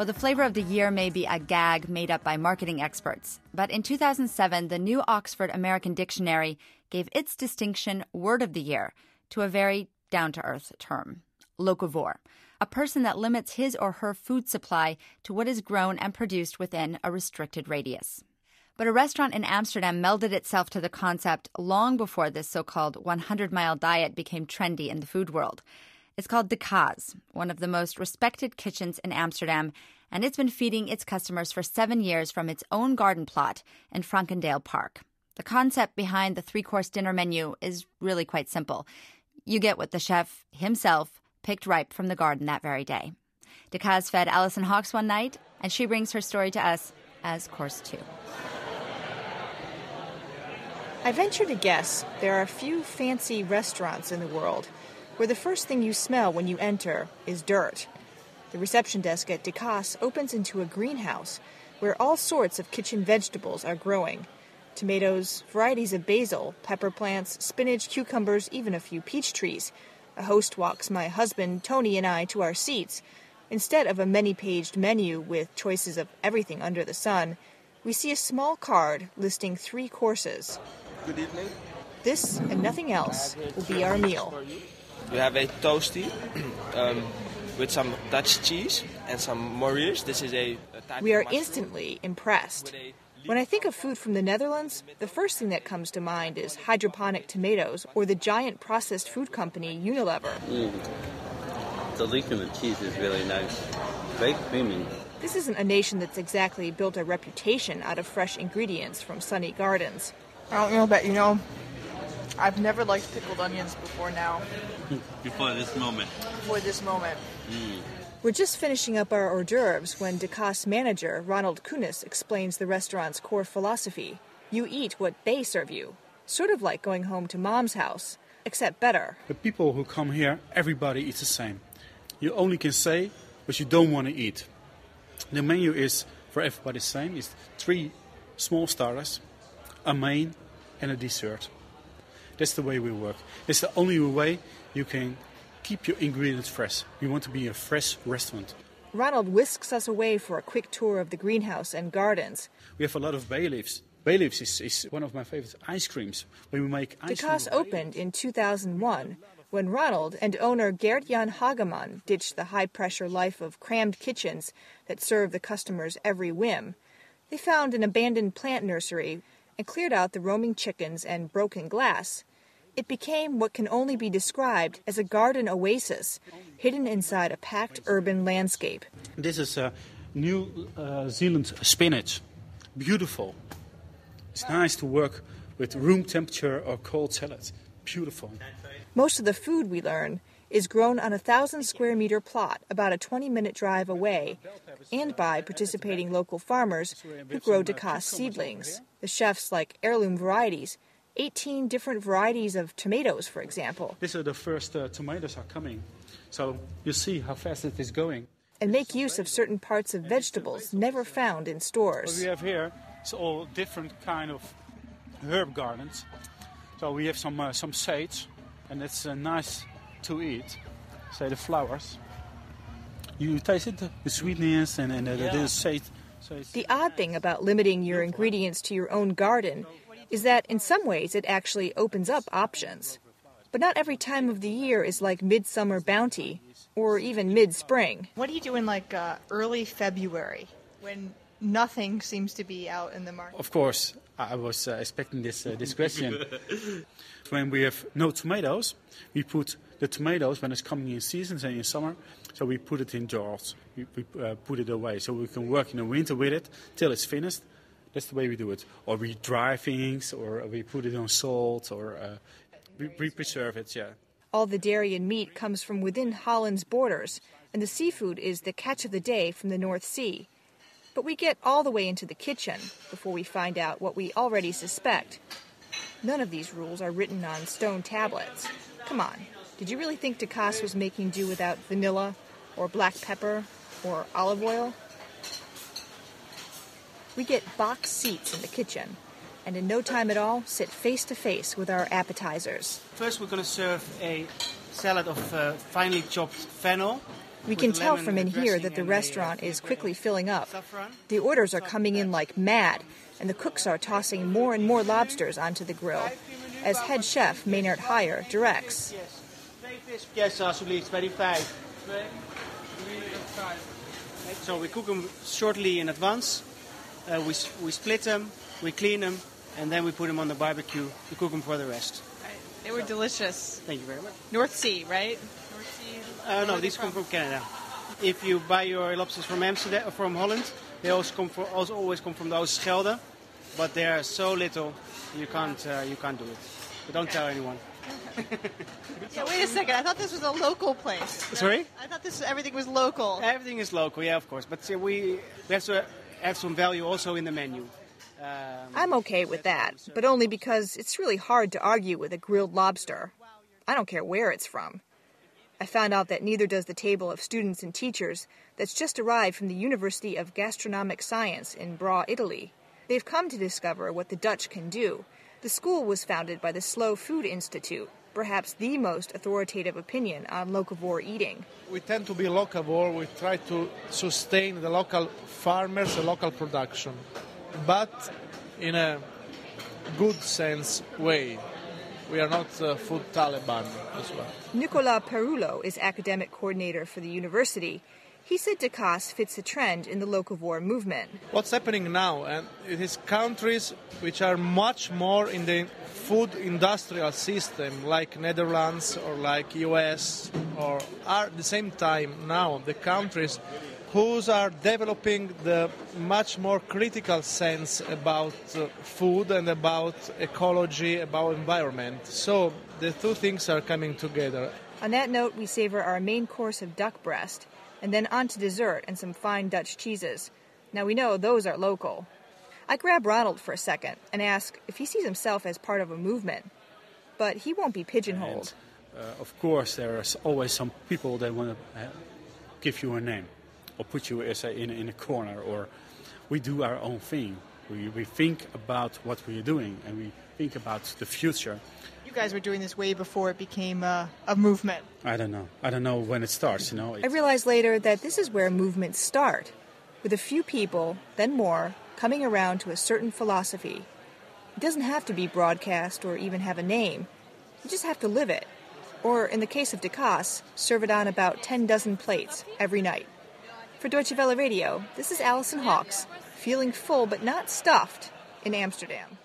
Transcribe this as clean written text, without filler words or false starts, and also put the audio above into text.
Well, the flavor of the year may be a gag made up by marketing experts. But in 2007, the new Oxford American Dictionary gave its distinction word of the year to a very down-to-earth term, locavore, a person that limits his or her food supply to what is grown and produced within a restricted radius. But a restaurant in Amsterdam melded itself to the concept long before this so-called 100-mile diet became trendy in the food world. It's called De Kaas, one of the most respected kitchens in Amsterdam, and it's been feeding its customers for 7 years from its own garden plot in Frankendale Park. The concept behind the 3-course dinner menu is really quite simple. You get what the chef himself picked ripe from the garden that very day. De Kaas fed Alison Hawkes one night, and she brings her story to us as course 2. I venture to guess there are a few fancy restaurants in the world where the first thing you smell when you enter is dirt. The reception desk at De Kaas opens into a greenhouse where all sorts of kitchen vegetables are growing. Tomatoes, varieties of basil, pepper plants, spinach, cucumbers, even a few peach trees. A host walks my husband, Tony, and I to our seats. Instead of a many-paged menu with choices of everything under the sun, we see a small card listing 3 courses. Good evening. This and nothing else will be our meal. We have a toasty with some Dutch cheese and some Moriers. This is a type We are of mushroom. instantly impressed. When I think of food from the Netherlands, the first thing that comes to mind is hydroponic tomatoes or the giant processed food company Unilever. The leek in the cheese is really nice. Very creamy. This isn't a nation that's exactly built a reputation out of fresh ingredients from sunny gardens. I don't know that you know. I've never liked pickled onions before now. Before this moment. We're just finishing up our hors d'oeuvres when De Kaas manager Ronald Kunis explains the restaurant's core philosophy. You eat what they serve you. Sort of like going home to mom's house, except better. The people who come here, everybody eats the same. You only can say what you don't want to eat. The menu is for everybody the same. It's 3 small starters, a main and a dessert. That's the way we work. It's the only way you can keep your ingredients fresh. We want to be a fresh restaurant. Ronald whisks us away for a quick tour of the greenhouse and gardens. We have a lot of bay leaves. Bay leaves is one of my favorite ice creams. When we make ice De Kaas opened in 2001 when Ronald and owner Gert-Jan Hageman ditched the high-pressure life of crammed kitchens that serve the customers' every whim. They found an abandoned plant nursery and cleared out the roaming chickens and broken glass. It became what can only be described as a garden oasis, hidden inside a packed urban landscape. This is a New Zealand spinach. Beautiful. It's nice to work with room temperature or cold salad. Beautiful. Most of the food, we learn, is grown on a 1,000-square-meter plot about a 20-minute drive away, and by participating local farmers who grow De Kaas seedlings. The chefs like heirloom varieties, 18 different varieties of tomatoes, for example. These are the first tomatoes are coming. So you see how fast it is going. And make use of certain parts of vegetables never found in stores. What we have here is all different kind of herb gardens. So we have some sage, and it's nice to eat. Say the flowers. You taste it, the sweetness and the sage. The odd thing about limiting your ingredients to your own garden is that in some ways it actually opens up options. But not every time of the year is like midsummer bounty or even mid-spring. What do you do in early February when nothing seems to be out in the market? Of course, I was expecting this question. When we have no tomatoes, we put the tomatoes when it's coming in season and in summer. So we put it in jars. We put it away so we can work in the winter with it till it's finished. That's the way we do it. Or we dry things, or we put it on salt, or we preserve it, yeah. All the dairy and meat comes from within Holland's borders, and the seafood is the catch of the day from the North Sea. But we get all the way into the kitchen before we find out what we already suspect. None of these rules are written on stone tablets. Come on, did you really think De Kaas was making do without vanilla, or black pepper, or olive oil? We get box seats in the kitchen, and in no time at all, sit face-to-face with our appetizers. First, we're going to serve a salad of finely chopped fennel. We can tell from in here that the restaurant is quickly filling up. The orders are coming in like mad, and the cooks are tossing more and more lobsters onto the grill, as head chef Maynard Heyer directs. Yes, alsjeblieft, bij die 5. So we cook them shortly in advance. We split them, we clean them, and then we put them on the barbecue to cook them for the rest. They were delicious. Thank you very much. North Sea, right? No, these come from Canada. If you buy your lobsters from Amsterdam or from Holland, they always come from the Oosterschelde, but they are so little you can't do it. But don't tell anyone. Yeah, wait a second. I thought this was a local place. Sorry? I thought everything was local. Everything is local, yeah, of course. But we have to have some value also in the menu. I'm okay with that, but only because it's really hard to argue with a grilled lobster. I don't care where it's from. I found out that neither does the table of students and teachers that's just arrived from the University of Gastronomic Science in Bra, Italy. They've come to discover what the Dutch can do. The school was founded by the Slow Food Institute, perhaps the most authoritative opinion on locavore eating. We tend to be locavore. We try to sustain the local farmers, the local production, but in a good sense way. We are not food Taliban as well. Nicola Perullo is academic coordinator for the university. He said Dakas fits a trend in the locavore movement. What's happening now, and it is countries which are much more in the food industrial system, like Netherlands or like US, or are at the same time now the countries who are developing the much more critical sense about food and about ecology, about environment. So the two things are coming together. On that note, we savor our main course of duck breast, and then on to dessert and some fine Dutch cheeses. Now we know those are local. I grab Ronald for a second and ask if he sees himself as part of a movement. But he won't be pigeonholed. And, of course, there are always some people that want to give you a name or put you as in a corner, or we do our own thing. We think about what we are doing, and we think about the future. You guys were doing this way before it became a movement. I don't know when it starts, I realized later that this is where movements start, with a few people, then more, coming around to a certain philosophy. It doesn't have to be broadcast or even have a name. You just have to live it. Or, in the case of Dakas, serve it on about 10 dozen plates every night. For Deutsche Welle Radio, this is Alison Hawks, feeling full but not stuffed in Amsterdam.